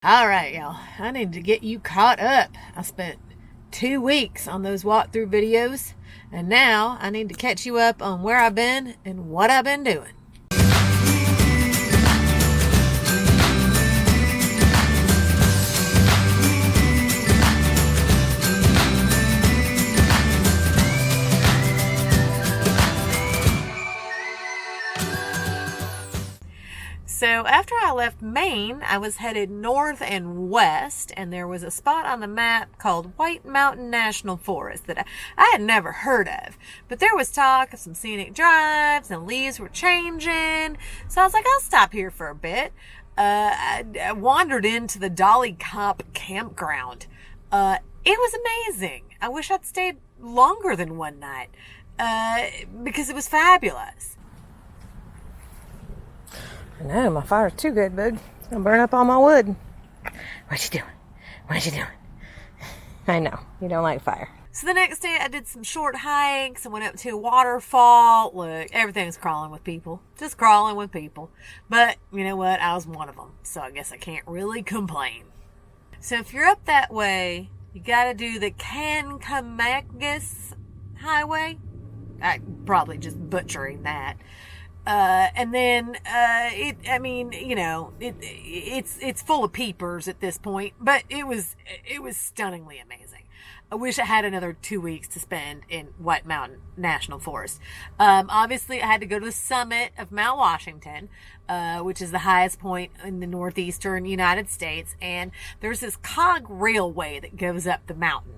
All right, y'all. I need to get you caught up. I spent 2 weeks on those walkthrough videos, and now I need to catch you up on where I've been and what I've been doing. So after I left Maine, I was headed north and west, and there was a spot on the map called White Mountain National Forest that I had never heard of. But there was talk of some scenic drives, and leaves were changing. So I was like, I'll stop here for a bit. I wandered into the Dolly Cop campground. It was amazing. I wish I'd stayed longer than one night because it was fabulous. No, my fire's too good, bud. It's gonna burn up all my wood. What you doing? What you doing? I know, you don't like fire. So the next day I did some short hikes. I went up to a waterfall. Look, everything's crawling with people. Just crawling with people. But you know what? I was one of them. So I guess I can't really complain. So if you're up that way, you gotta do the Kancamagus Highway. I'm probably just butchering that. And then, it's full of peepers at this point, but it was stunningly amazing. I wish I had another 2 weeks to spend in White Mountain National Forest. Obviously I had to go to the summit of Mount Washington, which is the highest point in the northeastern United States. And there's this cog railway that goes up the mountain.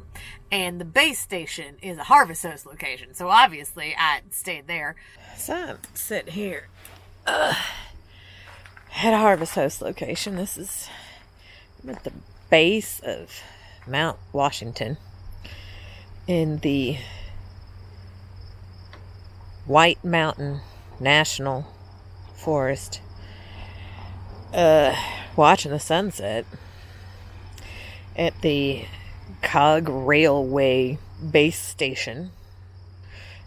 And the base station is a Harvest Host location. So obviously I stayed there. So I'm sitting here at a Harvest Host location. This is at the base of Mount Washington in the White Mountain National Forest, watching the sunset at the Cog Railway base station.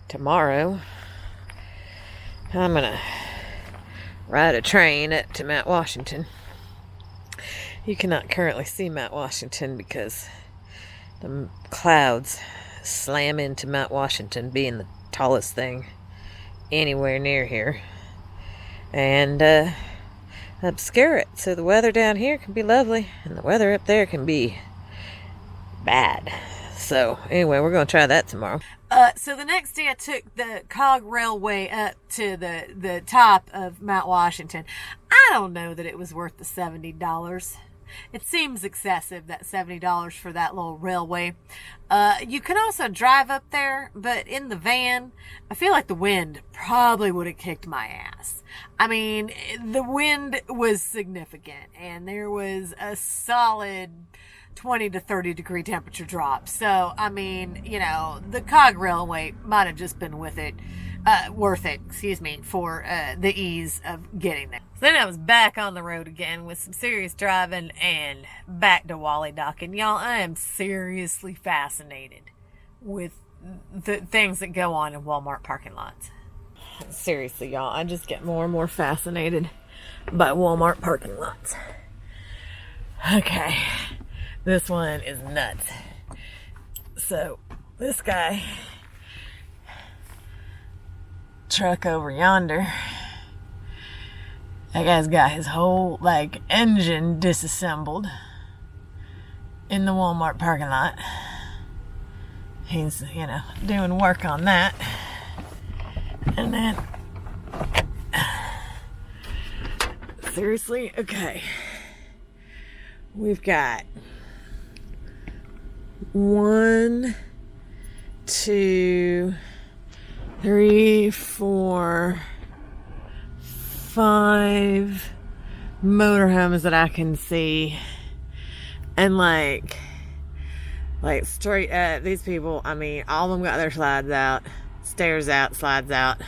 Tomorrow I'm gonna ride a train up to Mount Washington. You cannot currently see Mount Washington because the clouds slam into Mount Washington, being the tallest thing anywhere near here, and obscure it. So the weather down here can be lovely, and the weather up there can be bad. So anyway, we're going to try that tomorrow. So the next day I took the cog railway up to the top of Mount Washington. I don't know that it was worth the $70. It seems excessive, that $70 for that little railway. You can also drive up there, but in the van, I feel like the wind probably would have kicked my ass. I mean, the wind was significant, and there was a solid 20 to 30 degree temperature drop. So, I mean, the cog railway might have just been worth it, for the ease of getting there. So then I was back on the road again with some serious driving and back to Wally Docking. Y'all, I am seriously fascinated with the things that go on in Walmart parking lots. Seriously, y'all, I just get more and more fascinated by Walmart parking lots. Okay. This one is nuts. So, this guy, truck over yonder, that guy's got his whole, engine disassembled in the Walmart parking lot. He's, doing work on that. And then, seriously, okay. We've got 1, 2, 3, 4, 5 motorhomes that I can see. And straight up, these people, I mean, all of them got their slides out, stairs out, slides out.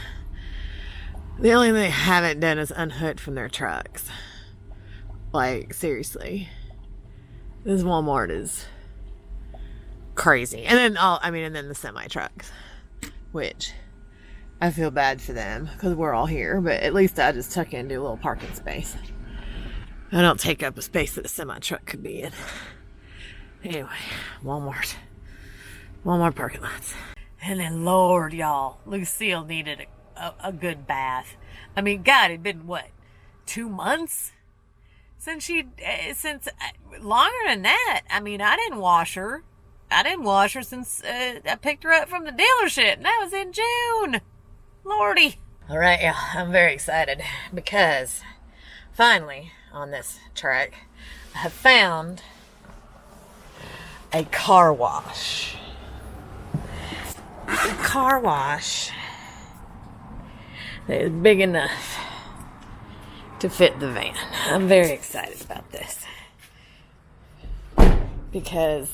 The only thing they haven't done is unhooked from their trucks. Seriously. This Walmart is crazy. And then the semi trucks, which I feel bad for them because we're all here, but at least I just tuck into a little parking space. I don't take up a space that a semi-truck could be in. Anyway, Walmart parking lots. And then, Lord, y'all, Lucille needed a good bath. I mean, God, it'd been, what, 2 months? Since longer than that. I mean, I didn't wash her since I picked her up from the dealership, and that was in June. Lordy. All right, y'all, I'm very excited because finally on this trek, I have found a car wash. A car wash that is big enough to fit the van. I'm very excited about this because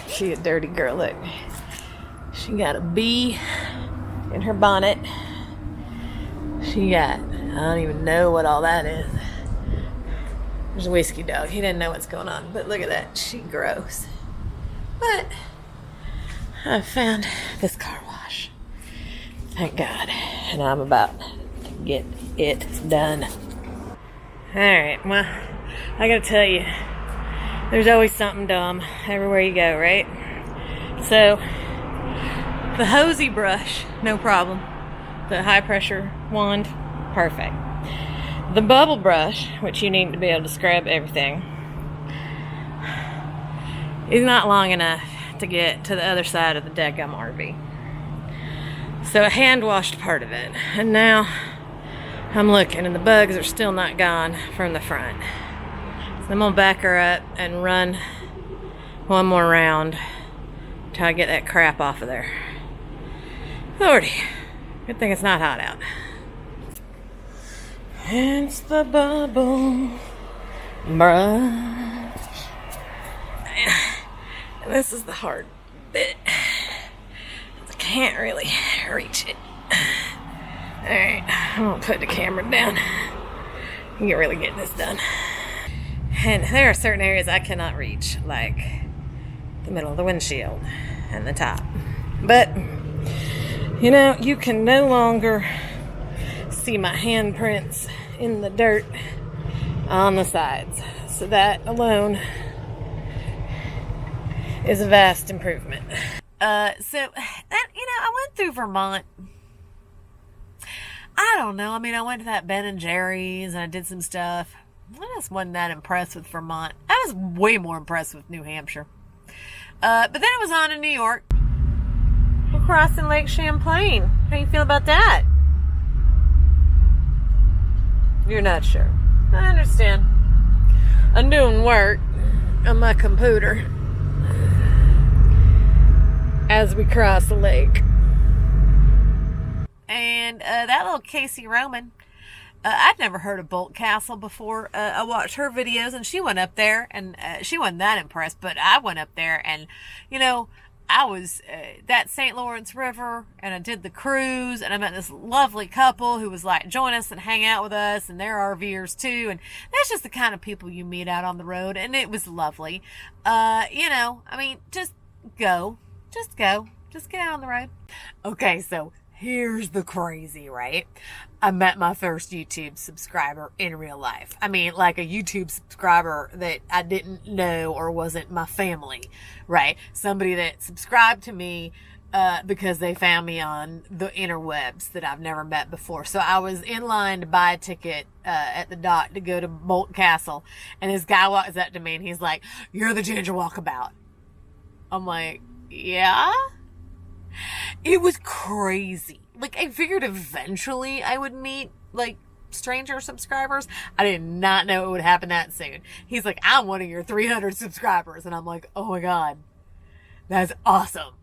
she a dirty girl. Look, she got a bee in her bonnet. She got, I don't even know what all that is. There's a whiskey dog. He didn't know what's going on, but look at that. She gross. But I found this car wash. Thank God. And I'm about to get it done. Alright, well, I gotta tell you, there's always something dumb everywhere you go, right? So, the hosey brush, no problem. The high pressure wand, perfect. The bubble brush, which you need to be able to scrub everything, is not long enough to get to the other side of the daggum RV. So I hand washed part of it, and now I'm looking and the bugs are still not gone from the front. So I'm gonna back her up and run one more round till I get that crap off of there. Lordy, good thing it's not hot out. It's the bubble brush. And this is the hard bit. I can't really reach it. Alright, I'm gonna put the camera down. You can really get this done. And there are certain areas I cannot reach, like the middle of the windshield and the top. But, you know, you can no longer see my handprints in the dirt on the sides. So that alone is a vast improvement. I went through Vermont. I don't know. I mean, I went to that Ben and Jerry's and I did some stuff. I just wasn't that impressed with Vermont. I was way more impressed with New Hampshire. But then it was on in New York. We're crossing Lake Champlain. How you feel about that? You're not sure. I understand. I'm doing work on my computer as we cross the lake. And that little Casey Roman, I'd never heard of Bolt Castle before. I watched her videos and she went up there and she wasn't that impressed, but I went up there and, you know, I was that St. Lawrence River and I did the cruise and I met this lovely couple who was like, join us and hang out with us, and they're RVers too. And that's just the kind of people you meet out on the road, and it was lovely. You know, I mean, just go. Just get out on the road. Okay, so here's the crazy, right? I met my first YouTube subscriber in real life. I mean, like a YouTube subscriber that I didn't know or wasn't my family, right? Somebody that subscribed to me because they found me on the interwebs that I've never met before. So I was in line to buy a ticket at the dock to go to Bolt Castle, and this guy walks up to me and he's like, "You're the Ginger Walkabout." I'm like, yeah? It was crazy. Like, I figured eventually I would meet, like, stranger subscribers. I did not know it would happen that soon. He's like, "I'm one of your 300 subscribers." And I'm like, oh my God, that's awesome.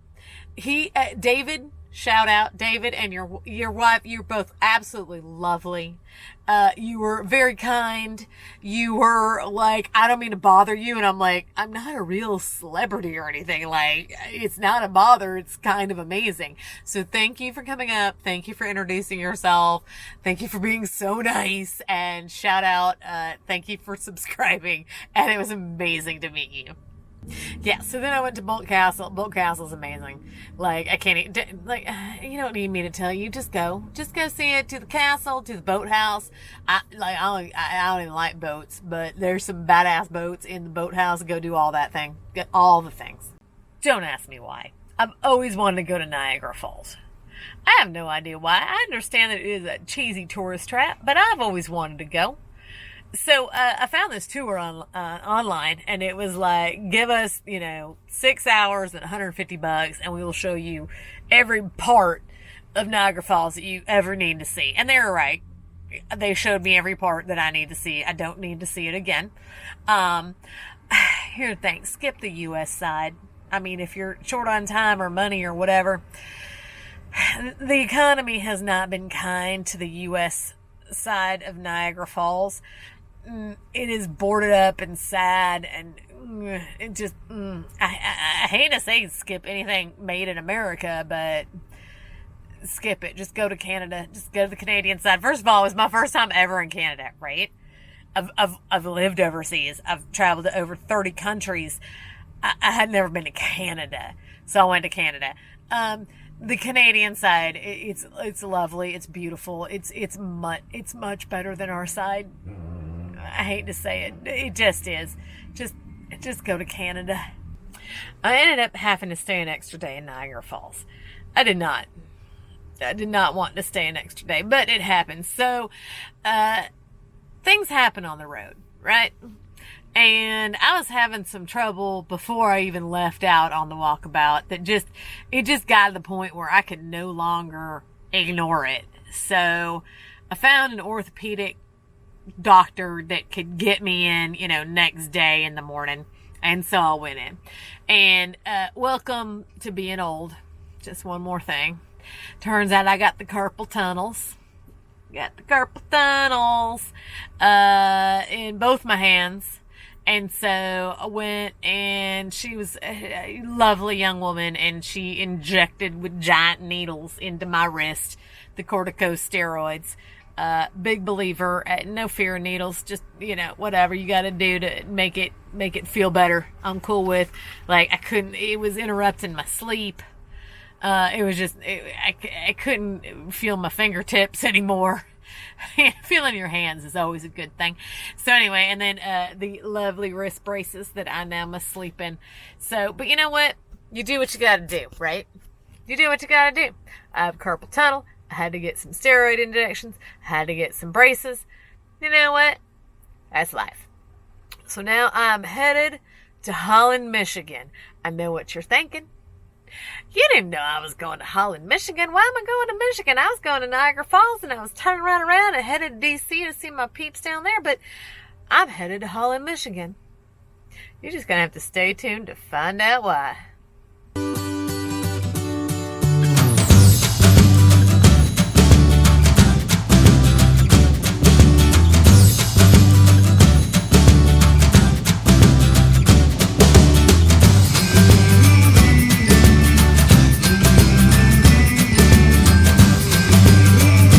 David, shout out, David, and your wife, you're both absolutely lovely. You were very kind. You were like, "I don't mean to bother you." And I'm like, I'm not a real celebrity or anything. Like, it's not a bother. It's kind of amazing. So thank you for coming up. Thank you for introducing yourself. Thank you for being so nice. And shout out, thank you for subscribing. And it was amazing to meet you. Yeah, so then I went to Bolt Castle. Bolt Castle's amazing. Like, I can't, you don't need me to tell you. Just go see it, to the castle, to the boathouse. I don't even like boats, but there's some badass boats in the boathouse. Go do all that thing. Get all the things. Don't ask me why. I've always wanted to go to Niagara Falls. I have no idea why. I understand that it is a cheesy tourist trap, but I've always wanted to go. So I found this tour online, and it was like, give us 6 hours and $150, and we will show you every part of Niagara Falls that you ever need to see. And they were right. They showed me every part that I need to see. I don't need to see it again. Here's the thing: skip the U.S. side. I mean, if you're short on time or money or whatever, the economy has not been kind to the U.S. side of Niagara Falls. It is boarded up and sad, and it just, I hate to say skip anything made in America, but skip it. Just go to Canada. Just go to the Canadian side. First of all, it was my first time ever in Canada, right? I've lived overseas. I've traveled to over 30 countries. I had never been to Canada, so I went to Canada. The Canadian side, it's lovely. It's beautiful. It's much better than our side. I hate to say it. It just is. Just go to Canada. I ended up having to stay an extra day in Niagara Falls. I did not want to stay an extra day, but it happened. So, things happen on the road, right? And I was having some trouble before I even left out on the walkabout. It just got to the point where I could no longer ignore it. So I found an orthopedic doctor that could get me in, next day in the morning. And so I went in. And welcome to being old. Just one more thing. Turns out I got the carpal tunnels. In both my hands. And so I went, and she was a lovely young woman, and she injected with giant needles into my wrist the corticosteroids. Big believer, no fear of needles, just, whatever you got to do to make it feel better. I'm cool with. Like, it was interrupting my sleep. It was just, I couldn't feel my fingertips anymore. Feeling your hands is always a good thing. So anyway, and then the lovely wrist braces that I now must sleep in. So, but you know what? You do what you got to do, right? You do what you got to do. I have carpal tunnel. I had to get some steroid injections. I had to get some braces. You know what? That's life. So now I'm headed to Holland, Michigan. I know what you're thinking. You didn't know I was going to Holland, Michigan. Why am I going to Michigan? I was going to Niagara Falls, and I was turning right around and headed to D.C. to see my peeps down there, but I'm headed to Holland, Michigan. You're just going to have to stay tuned to find out why.